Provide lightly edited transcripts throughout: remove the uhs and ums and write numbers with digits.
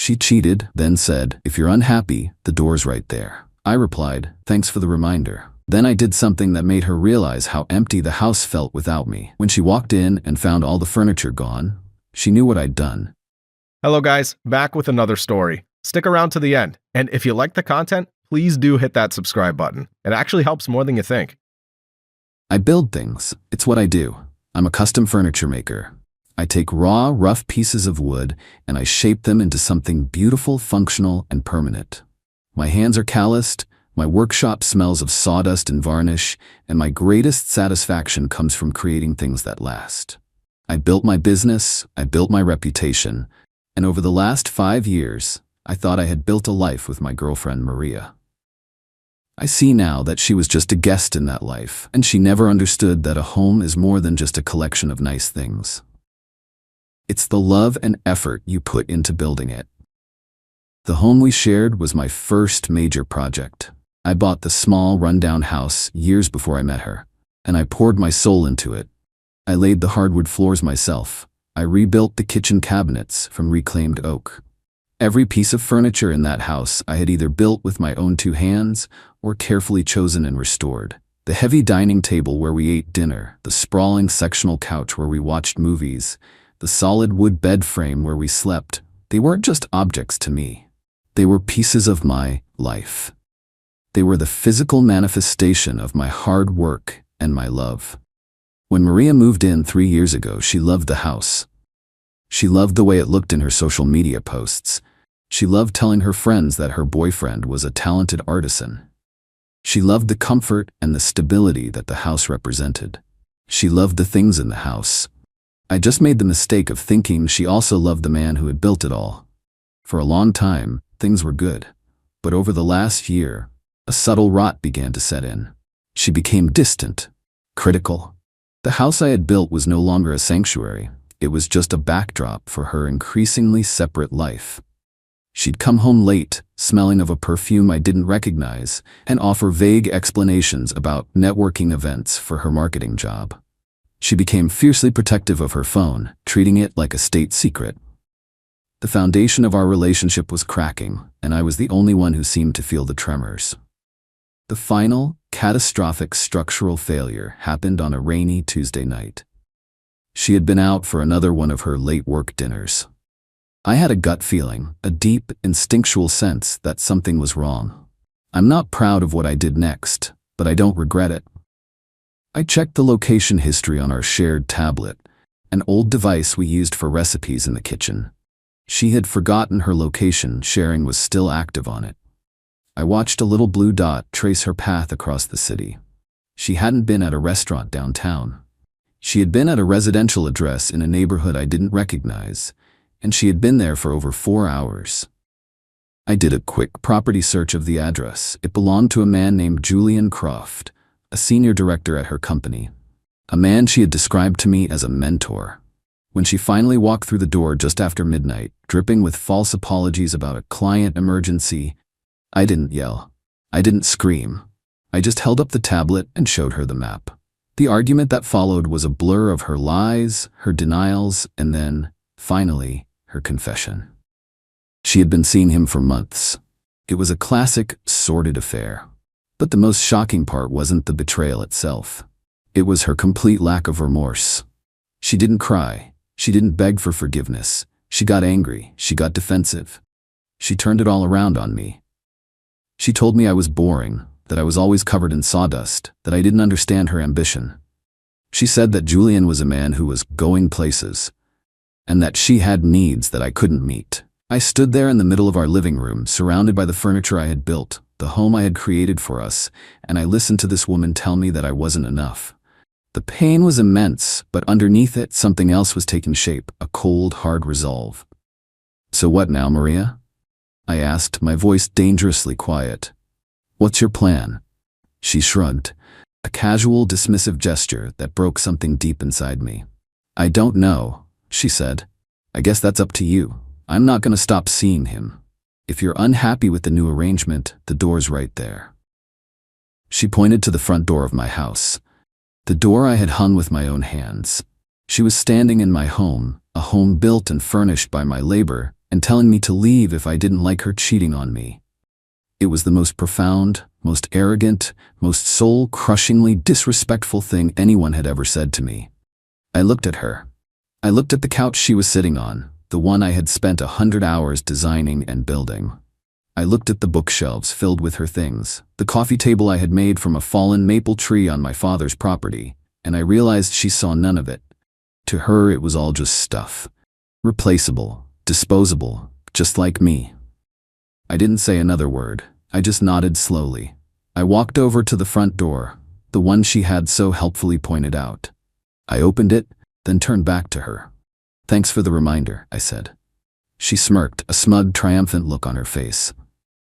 She cheated, then said, "If you're unhappy, the door's right there." I replied, "Thanks for the reminder." Then I did something that made her realize how empty the house felt without me. When she walked in and found all the furniture gone, she knew what I'd done. Hello guys, back with another story. Stick around to the end, and if you like the content, please do hit that subscribe button. It actually helps more than you think. I build things. It's what I do. I'm a custom furniture maker. I take raw, rough pieces of wood and I shape them into something beautiful, functional, and permanent. My hands are calloused, my workshop smells of sawdust and varnish, and my greatest satisfaction comes from creating things that last. I built my business, I built my reputation, and over the last 5 years, I thought I had built a life with my girlfriend Maria. I see now that she was just a guest in that life, and she never understood that a home is more than just a collection of nice things. It's the love and effort you put into building it. The home we shared was my first major project. I bought the small, rundown house years before I met her, and I poured my soul into it. I laid the hardwood floors myself. I rebuilt the kitchen cabinets from reclaimed oak. Every piece of furniture in that house I had either built with my own 2 hands or carefully chosen and restored. The heavy dining table where we ate dinner, the sprawling sectional couch where we watched movies, the solid wood bed frame where we slept, they weren't just objects to me. They were pieces of my life. They were the physical manifestation of my hard work and my love. When Maria moved in 3 years ago, she loved the house. She loved the way it looked in her social media posts. She loved telling her friends that her boyfriend was a talented artisan. She loved the comfort and the stability that the house represented. She loved the things in the house. I just made the mistake of thinking she also loved the man who had built it all. For a long time, things were good. But over the last year, a subtle rot began to set in. She became distant, critical. The house I had built was no longer a sanctuary. It was just a backdrop for her increasingly separate life. She'd come home late, smelling of a perfume I didn't recognize, and offer vague explanations about networking events for her marketing job. She became fiercely protective of her phone, treating it like a state secret. The foundation of our relationship was cracking, and I was the only one who seemed to feel the tremors. The final, catastrophic structural failure happened on a rainy Tuesday night. She had been out for another one of her late work dinners. I had a gut feeling, a deep, instinctual sense that something was wrong. I'm not proud of what I did next, but I don't regret it. I checked the location history on our shared tablet, an old device we used for recipes in the kitchen. She had forgotten her location, sharing was still active on it. I watched a little blue dot trace her path across the city. She hadn't been at a restaurant downtown. She had been at a residential address in a neighborhood I didn't recognize, and she had been there for over 4 hours. I did a quick property search of the address. It belonged to a man named Julian Croft, a senior director at her company, a man she had described to me as a mentor. When she finally walked through the door just after midnight, dripping with false apologies about a client emergency, I didn't yell. I didn't scream. I just held up the tablet and showed her the map. The argument that followed was a blur of her lies, her denials, and then, finally, her confession. She had been seeing him for months. It was a classic, sordid affair. But the most shocking part wasn't the betrayal itself. It was her complete lack of remorse. She didn't cry. She didn't beg for forgiveness. She got angry. She got defensive. She turned it all around on me. She told me I was boring, that I was always covered in sawdust, that I didn't understand her ambition. She said that Julian was a man who was going places, and that she had needs that I couldn't meet. I stood there in the middle of our living room, surrounded by the furniture I had built, the home I had created for us, and I listened to this woman tell me that I wasn't enough. The pain was immense, but underneath it, something else was taking shape, a cold, hard resolve. "So what now, Maria?" I asked, my voice dangerously quiet. "What's your plan?" She shrugged, a casual, dismissive gesture that broke something deep inside me. "I don't know," she said. "I guess that's up to you. I'm not going to stop seeing him. If you're unhappy with the new arrangement, the door's right there." She pointed to the front door of my house, the door I had hung with my own hands. She was standing in my home, a home built and furnished by my labor, and telling me to leave if I didn't like her cheating on me. It was the most profound, most arrogant, most soul-crushingly disrespectful thing anyone had ever said to me. I looked at her. I looked at the couch she was sitting on, the one I had spent 100 hours designing and building. I looked at the bookshelves filled with her things, the coffee table I had made from a fallen maple tree on my father's property, and I realized she saw none of it. To her, it was all just stuff. Replaceable, disposable, just like me. I didn't say another word. I just nodded slowly. I walked over to the front door, the one she had so helpfully pointed out. I opened it, then turned back to her. "Thanks for the reminder," I said. She smirked, a smug, triumphant look on her face.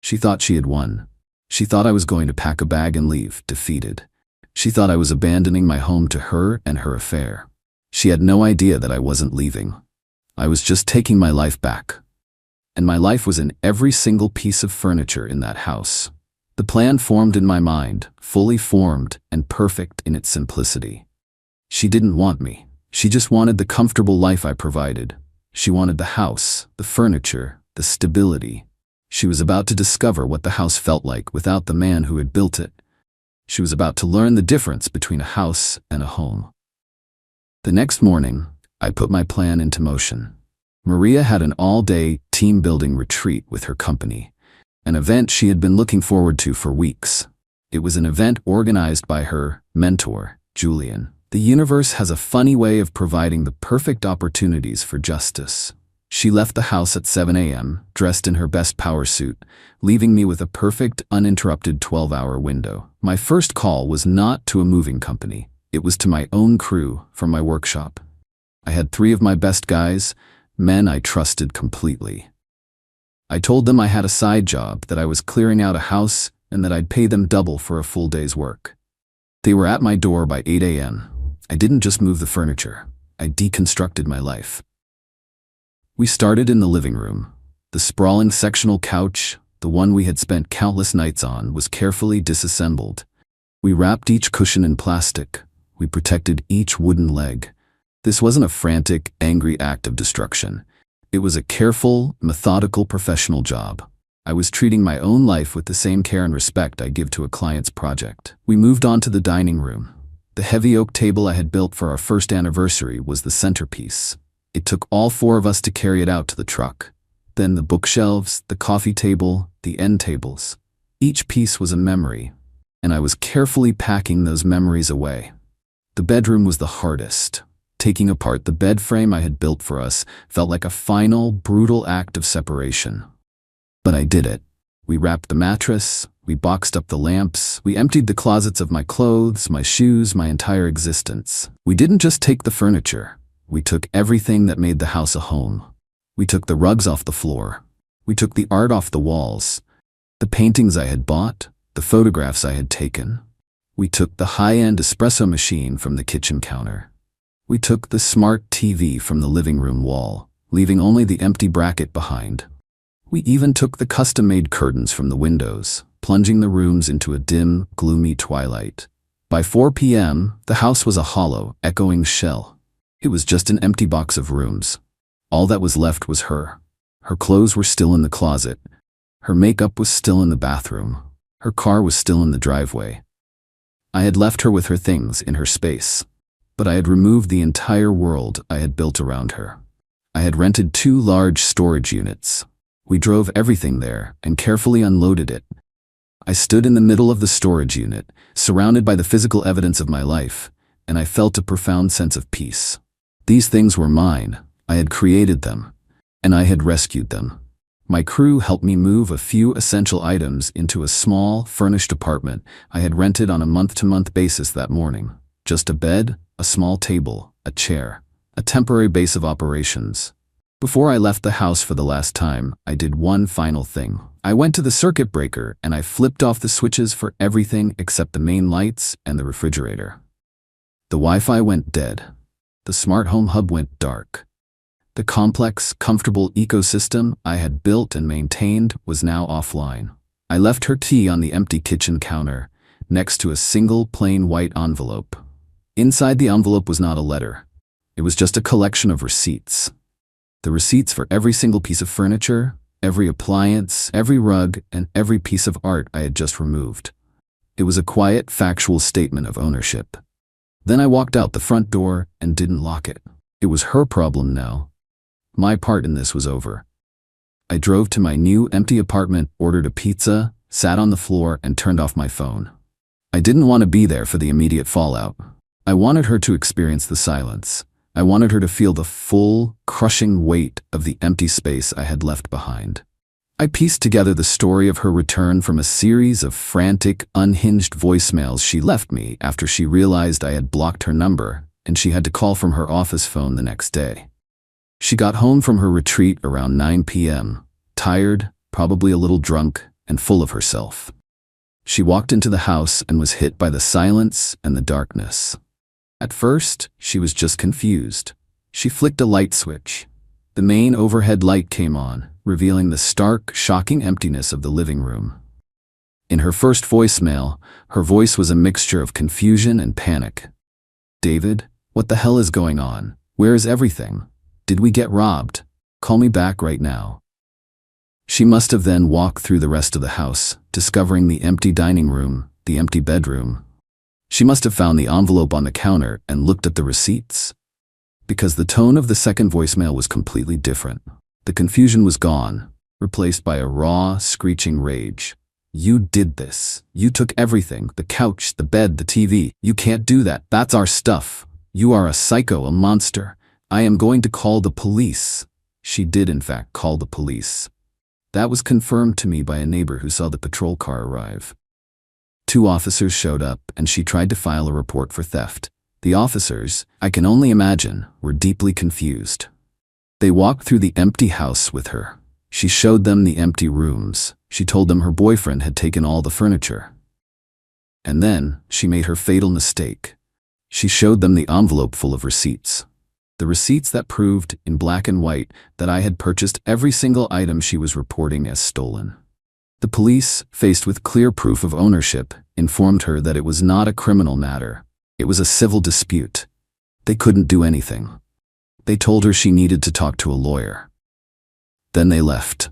She thought she had won. She thought I was going to pack a bag and leave, defeated. She thought I was abandoning my home to her and her affair. She had no idea that I wasn't leaving. I was just taking my life back. And my life was in every single piece of furniture in that house. The plan formed in my mind, fully formed and perfect in its simplicity. She didn't want me. She just wanted the comfortable life I provided. She wanted the house, the furniture, the stability. She was about to discover what the house felt like without the man who had built it. She was about to learn the difference between a house and a home. The next morning, I put my plan into motion. Maria had an all-day team-building retreat with her company, an event she had been looking forward to for weeks. It was an event organized by her mentor, Julian. The universe has a funny way of providing the perfect opportunities for justice. She left the house at 7 a.m., dressed in her best power suit, leaving me with a perfect, uninterrupted 12-hour window. My first call was not to a moving company. It was to my own crew from my workshop. I had 3 of my best guys, men I trusted completely. I told them I had a side job, that I was clearing out a house, and that I'd pay them double for a full day's work. They were at my door by 8 a.m. I didn't just move the furniture. I deconstructed my life. We started in the living room. The sprawling sectional couch, the one we had spent countless nights on, was carefully disassembled. We wrapped each cushion in plastic. We protected each wooden leg. This wasn't a frantic, angry act of destruction. It was a careful, methodical, professional job. I was treating my own life with the same care and respect I give to a client's project. We moved on to the dining room. The heavy oak table I had built for our first anniversary was the centerpiece. It took all 4 of us to carry it out to the truck. Then the bookshelves, the coffee table, the end tables. Each piece was a memory, and I was carefully packing those memories away. The bedroom was the hardest. Taking apart the bed frame I had built for us felt like a final, brutal act of separation. But I did it. We wrapped the mattress, we boxed up the lamps, we emptied the closets of my clothes, my shoes, my entire existence. We didn't just take the furniture. We took everything that made the house a home. We took the rugs off the floor. We took the art off the walls, the paintings I had bought, the photographs I had taken. We took the high-end espresso machine from the kitchen counter. We took the smart TV from the living room wall, leaving only the empty bracket behind. We even took the custom-made curtains from the windows, plunging the rooms into a dim, gloomy twilight. By 4 p.m., the house was a hollow, echoing shell. It was just an empty box of rooms. All that was left was her. Her clothes were still in the closet. Her makeup was still in the bathroom. Her car was still in the driveway. I had left her with her things in her space, but I had removed the entire world I had built around her. I had rented 2 large storage units. We drove everything there and carefully unloaded it. I stood in the middle of the storage unit, surrounded by the physical evidence of my life, and I felt a profound sense of peace. These things were mine. I had created them, and I had rescued them. My crew helped me move a few essential items into a small, furnished apartment I had rented on a month-to-month basis that morning. Just a bed, a small table, a chair, a temporary base of operations. Before I left the house for the last time, I did one final thing. I went to the circuit breaker and I flipped off the switches for everything except the main lights and the refrigerator. The Wi-Fi went dead. The smart home hub went dark. The complex, comfortable ecosystem I had built and maintained was now offline. I left her tea on the empty kitchen counter, next to a single plain white envelope. Inside the envelope was not a letter. It was just a collection of receipts. The receipts for every single piece of furniture, every appliance, every rug, and every piece of art I had just removed. It was a quiet, factual statement of ownership. Then I walked out the front door and didn't lock it. It was her problem now. My part in this was over. I drove to my new empty apartment, ordered a pizza, sat on the floor, and turned off my phone. I didn't want to be there for the immediate fallout. I wanted her to experience the silence. I wanted her to feel the full, crushing weight of the empty space I had left behind. I pieced together the story of her return from a series of frantic, unhinged voicemails she left me after she realized I had blocked her number and she had to call from her office phone the next day. She got home from her retreat around 9 p.m., tired, probably a little drunk, and full of herself. She walked into the house and was hit by the silence and the darkness. At first, she was just confused. She flicked a light switch. The main overhead light came on, revealing the stark, shocking emptiness of the living room. In her first voicemail, her voice was a mixture of confusion and panic. "David, what the hell is going on? Where is everything? Did we get robbed? Call me back right now." She must have then walked through the rest of the house, discovering the empty dining room, the empty bedroom. She must have found the envelope on the counter and looked at the receipts. Because the tone of the second voicemail was completely different. The confusion was gone, replaced by a raw, screeching rage. "You did this. You took everything, the couch, the bed, the TV. You can't do that. That's our stuff. You are a psycho, a monster. I am going to call the police." She did, in fact, call the police. That was confirmed to me by a neighbor who saw the patrol car arrive. 2 officers showed up, and she tried to file a report for theft. The officers, I can only imagine, were deeply confused. They walked through the empty house with her. She showed them the empty rooms. She told them her boyfriend had taken all the furniture. And then, she made her fatal mistake. She showed them the envelope full of receipts. The receipts that proved, in black and white, that I had purchased every single item she was reporting as stolen. The police, faced with clear proof of ownership, informed her that it was not a criminal matter. It was a civil dispute. They couldn't do anything. They told her she needed to talk to a lawyer. Then they left.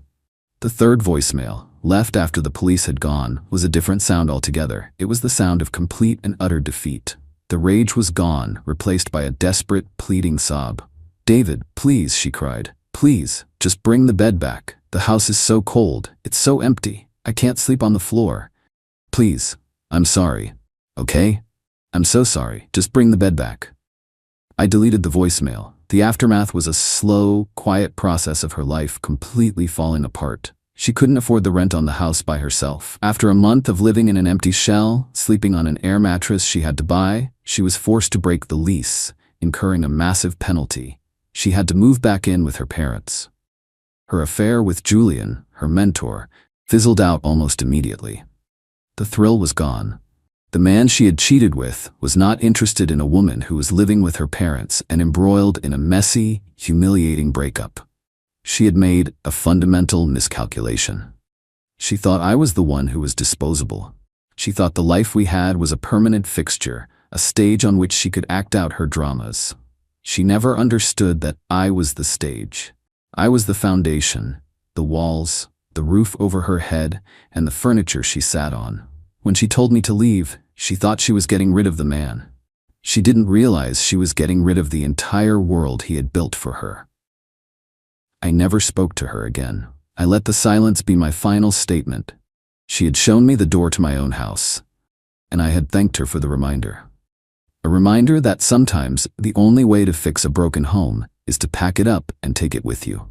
The third voicemail, left after the police had gone, was a different sound altogether. It was the sound of complete and utter defeat. The rage was gone, replaced by a desperate, pleading sob. "David, please," she cried. "Please, just bring the bed back. The house is so cold. It's so empty. I can't sleep on the floor. Please, I'm sorry. Okay? I'm so sorry. Just bring the bed back." I deleted the voicemail. The aftermath was a slow, quiet process of her life completely falling apart. She couldn't afford the rent on the house by herself. After a month of living in an empty shell, sleeping on an air mattress she had to buy, she was forced to break the lease, incurring a massive penalty. She had to move back in with her parents. Her affair with Julian, her mentor, fizzled out almost immediately. The thrill was gone. The man she had cheated with was not interested in a woman who was living with her parents and embroiled in a messy, humiliating breakup. She had made a fundamental miscalculation. She thought I was the one who was disposable. She thought the life we had was a permanent fixture, a stage on which she could act out her dramas. She never understood that I was the stage. I was the foundation, the walls, the roof over her head, and the furniture she sat on. When she told me to leave, she thought she was getting rid of the man. She didn't realize she was getting rid of the entire world he had built for her. I never spoke to her again. I let the silence be my final statement. She had shown me the door to my own house, and I had thanked her for the reminder. A reminder that sometimes the only way to fix a broken home is to pack it up and take it with you.